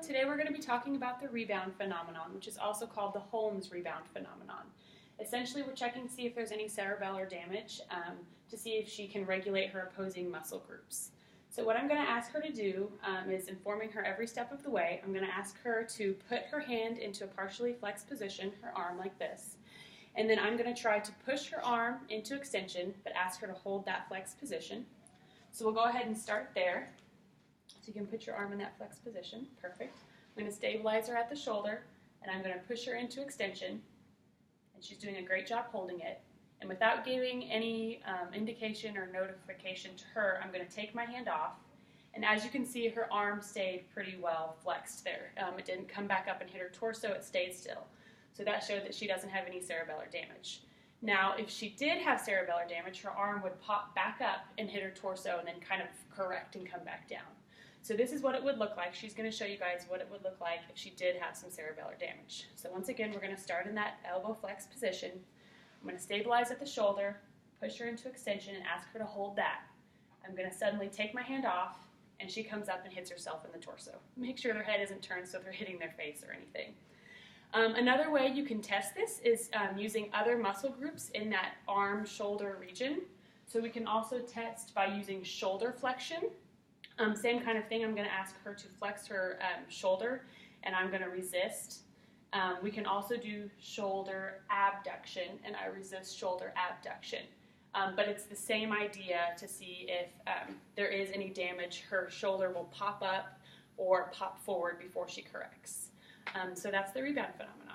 today we're going to be talking about the rebound phenomenon, which is also called the Holmes rebound phenomenon. Essentially, we're checking to see if there's any cerebellar damage to see if she can regulate her opposing muscle groups. So what I'm going to ask her to do is, informing her every step of the way, I'm going to ask her to put her hand into a partially flexed position, her arm like this, and then I'm going to try to push her arm into extension, but ask her to hold that flexed position. So we'll go ahead and start there. So you can put your arm in that flexed position. Perfect. I'm going to stabilize her at the shoulder, and I'm going to push her into extension. And she's doing a great job holding it. And without giving any indication or notification to her, I'm going to take my hand off. And as you can see, her arm stayed pretty well flexed there. It didn't come back up and hit her torso. It stayed still. So that showed that she doesn't have any cerebellar damage. Now, if she did have cerebellar damage, her arm would pop back up and hit her torso and then kind of correct and come back down. So this is what it would look like. She's going to show you guys what it would look like if she did have some cerebellar damage. So once again, we're going to start in that elbow flex position. I'm going to stabilize at the shoulder, push her into extension, and ask her to hold that. I'm going to suddenly take my hand off, and she comes up and hits herself in the torso. Make sure their head isn't turned so they're hitting their face or anything. Another way you can test this is using other muscle groups in that arm-shoulder region. So we can also test by using shoulder flexion. Same kind of thing. I'm going to ask her to flex her shoulder, and I'm going to resist. We can also do shoulder abduction, and I resist shoulder abduction. But it's the same idea to see if there is any damage. Her shoulder will pop up or pop forward before she corrects. So that's the rebound phenomenon.